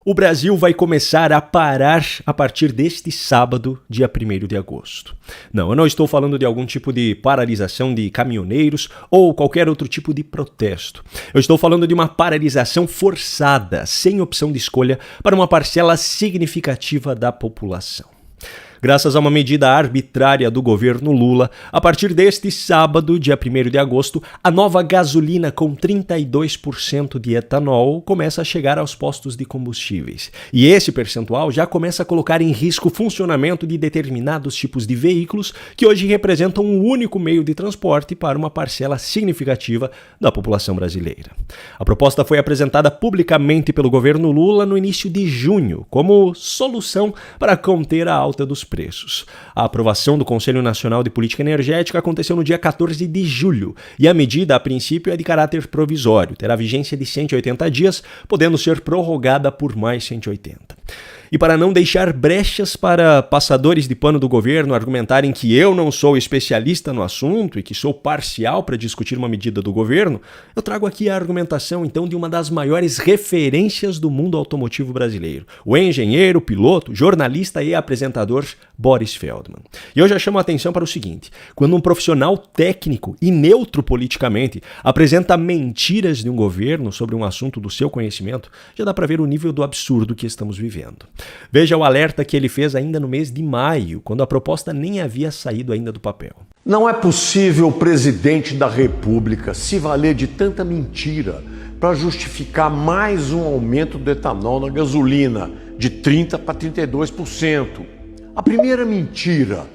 O Brasil vai começar a parar a partir deste sábado, dia 1º de agosto. Não, eu não estou falando de algum tipo de paralisação de caminhoneiros ou qualquer outro tipo de protesto. Eu estou falando de uma paralisação forçada, sem opção de escolha, para uma parcela significativa da população. Graças a uma medida arbitrária do governo Lula, a partir deste sábado, dia 1º de agosto, a nova gasolina com 32% de etanol começa a chegar aos postos de combustíveis. E esse percentual já começa a colocar em risco o funcionamento de determinados tipos de veículos que hoje representam um único meio de transporte para uma parcela significativa da população brasileira. A proposta foi apresentada publicamente pelo governo Lula no início de junho, como solução para conter a alta dos preços. A aprovação do Conselho Nacional de Política Energética aconteceu no dia 14 de julho e a medida, a princípio, é de caráter provisório, terá vigência de 180 dias, podendo ser prorrogada por mais 180. E para não deixar brechas para passadores de pano do governo argumentarem que eu não sou especialista no assunto e que sou parcial para discutir uma medida do governo, eu trago aqui a argumentação então de uma das maiores referências do mundo automotivo brasileiro, o engenheiro, piloto, jornalista e apresentador Boris Feldman. E eu já chamo a atenção para o seguinte: quando um profissional técnico e neutro politicamente apresenta mentiras de um governo sobre um assunto do seu conhecimento, já dá para ver o nível do absurdo que estamos vivendo. Veja o alerta que ele fez ainda no mês de maio, quando a proposta nem havia saído ainda do papel. Não é possível o presidente da República se valer de tanta mentira para justificar mais um aumento do etanol na gasolina, de 30% para 32%. A primeira mentira: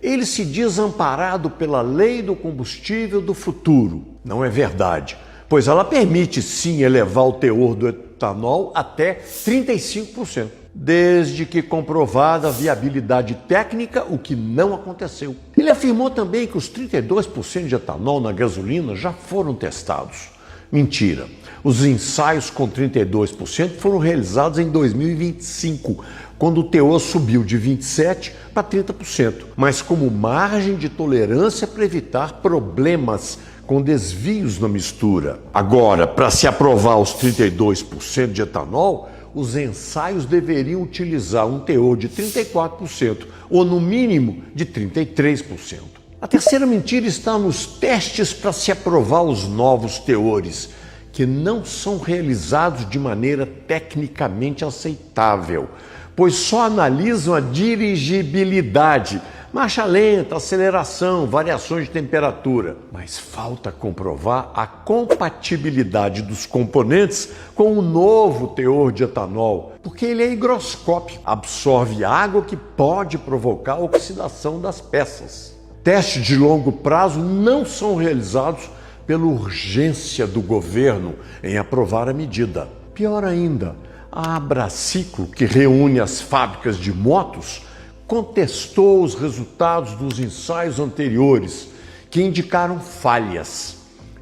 ele se diz amparado pela lei do combustível do futuro. Não é verdade, pois ela permite sim elevar o teor do etanol até 35%. Desde que comprovada a viabilidade técnica, o que não aconteceu. Ele afirmou também que os 32% de etanol na gasolina já foram testados. Mentira. Os ensaios com 32% foram realizados em 2025, quando o teor subiu de 27% para 30%, mas como margem de tolerância para evitar problemas com desvios na mistura. Agora, para se aprovar os 32% de etanol, os ensaios deveriam utilizar um teor de 34% ou, no mínimo, de 33%. A terceira mentira está nos testes para se aprovar os novos teores, que não são realizados de maneira tecnicamente aceitável, pois só analisam a dirigibilidade, marcha lenta, aceleração, variações de temperatura. Mas falta comprovar a compatibilidade dos componentes com o novo teor de etanol, porque ele é higroscópico, absorve água que pode provocar a oxidação das peças. Testes de longo prazo não são realizados pela urgência do governo em aprovar a medida. Pior ainda, a Abraciclo, que reúne as fábricas de motos, contestou os resultados dos ensaios anteriores, que indicaram falhas,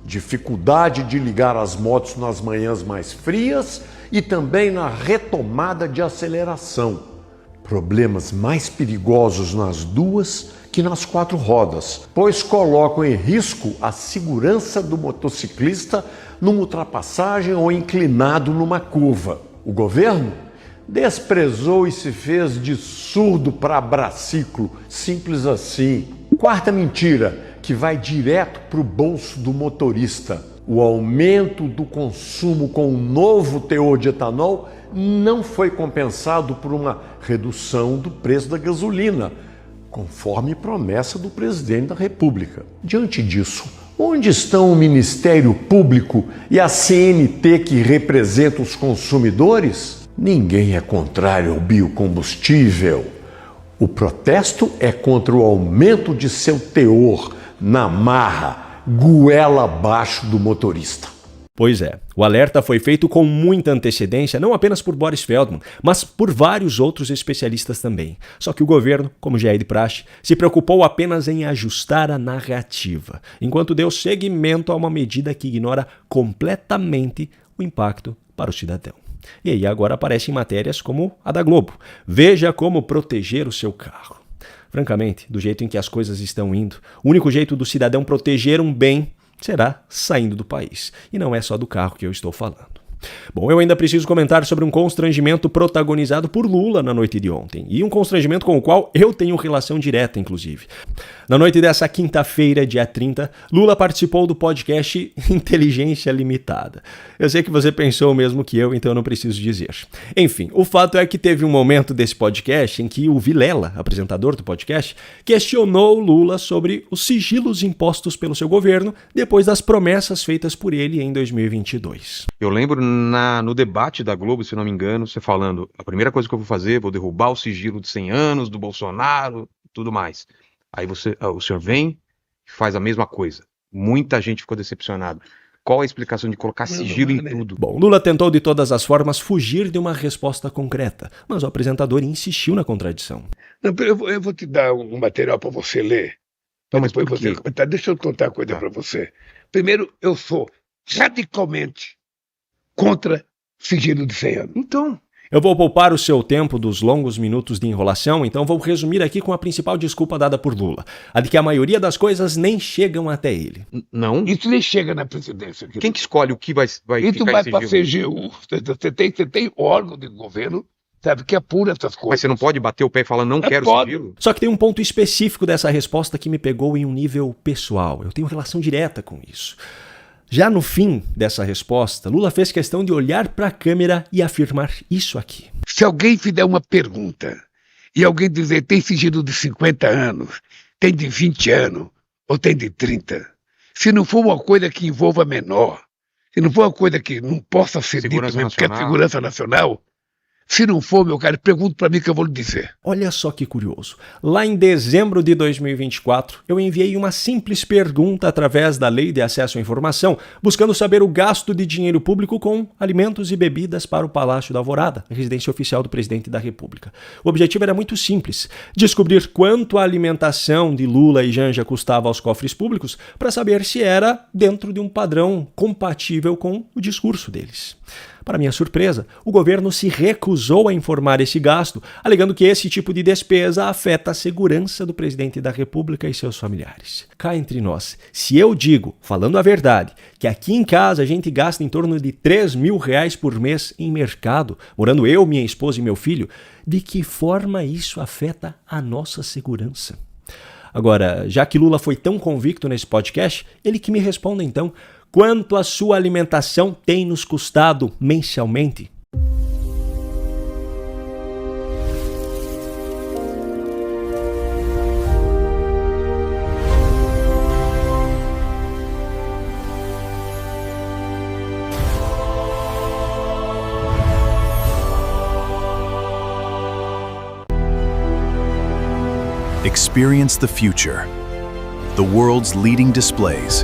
dificuldade de ligar as motos nas manhãs mais frias e também na retomada de aceleração. Problemas mais perigosos nas duas que nas quatro rodas, pois colocam em risco a segurança do motociclista numa ultrapassagem ou inclinado numa curva. O governo desprezou e se fez de surdo para Abraciclo, simples assim. Quarta mentira, que vai direto para o bolso do motorista: o aumento do consumo com o novo teor de etanol não foi compensado por uma redução do preço da gasolina, conforme promessa do presidente da República. Diante disso, onde estão o Ministério Público e a CNT, que representam os consumidores? Ninguém é contrário ao biocombustível. O protesto é contra o aumento de seu teor na marra, goela abaixo do motorista. Pois é, o alerta foi feito com muita antecedência, não apenas por Boris Feldman, mas por vários outros especialistas também. Só que o governo, como já é de praxe, se preocupou apenas em ajustar a narrativa, enquanto deu seguimento a uma medida que ignora completamente o impacto para o cidadão. E aí agora aparecem matérias como a da Globo: veja como proteger o seu carro. Francamente, do jeito em que as coisas estão indo, o único jeito do cidadão proteger um bem será saindo do país. E não é só do carro que eu estou falando. Bom, eu ainda preciso comentar sobre um constrangimento protagonizado por Lula na noite de ontem, e um constrangimento com o qual eu tenho relação direta, inclusive. Na noite dessa quinta-feira, dia 30, Lula participou do podcast Inteligência Limitada. Eu sei que você pensou o mesmo que eu, então eu não preciso dizer. Enfim, o fato é que teve um momento desse podcast em que o Vilela, apresentador do podcast, questionou Lula sobre os sigilos impostos pelo seu governo depois das promessas feitas por ele em 2022. Eu lembro no debate da Globo, se não me engano, você falando, a primeira coisa que eu vou fazer, vou derrubar o sigilo de 100 anos do Bolsonaro, tudo mais. Aí o senhor vem e faz a mesma coisa. Muita gente ficou decepcionada. Qual a explicação de colocar sigilo em tudo? Bom, Lula tentou de todas as formas fugir de uma resposta concreta, mas o apresentador insistiu na contradição. Não, eu vou te dar um material para você ler. Não, mas depois por quê? você comentar. Deixa eu contar uma coisa para você. Primeiro, eu sou radicalmente contra sigilo de 100 anos. Então, Eu vou poupar o seu tempo dos longos minutos de enrolação, então vou resumir aqui com a principal desculpa dada por Lula, a de que a maioria das coisas nem chegam até ele. não. Isso nem chega na presidência. Quem que escolhe o que vai Isso ficar vai em para a sigilo? CGU. Você tem órgão de governo, sabe, que apura essas coisas. Mas você não pode bater o pé e falar, não quero pode. sigilo? Só que tem um ponto específico dessa resposta que me pegou em um nível pessoal. Eu tenho relação direta com isso. Já no fim dessa resposta, Lula fez questão de olhar para a câmera e afirmar isso aqui. Se alguém fizer uma pergunta e alguém dizer tem sigilo de 50 anos, tem de 20 anos ou tem de 30, se não for uma coisa que envolva menor, se não for uma coisa que não possa ser dita mesmo, porque é segurança nacional, se não for, meu cara, pergunta para mim que eu vou lhe dizer. Olha só que curioso. Lá em dezembro de 2024, eu enviei uma simples pergunta através da Lei de Acesso à Informação, buscando saber o gasto de dinheiro público com alimentos e bebidas para o Palácio da Alvorada, a residência oficial do presidente da República. O objetivo era muito simples: descobrir quanto a alimentação de Lula e Janja custava aos cofres públicos para saber se era dentro de um padrão compatível com o discurso deles. Para minha surpresa, o governo se recusou a informar esse gasto, alegando que esse tipo de despesa afeta a segurança do presidente da República e seus familiares. Cá entre nós, se eu digo, falando a verdade, que aqui em casa a gente gasta em torno de R$3.000 por mês em mercado, morando eu, minha esposa e meu filho, de que forma isso afeta a nossa segurança? Agora, já que Lula foi tão convicto nesse podcast, ele que me responda então: quanto a sua alimentação tem nos custado mensalmente? Experience the future. The world's leading displays,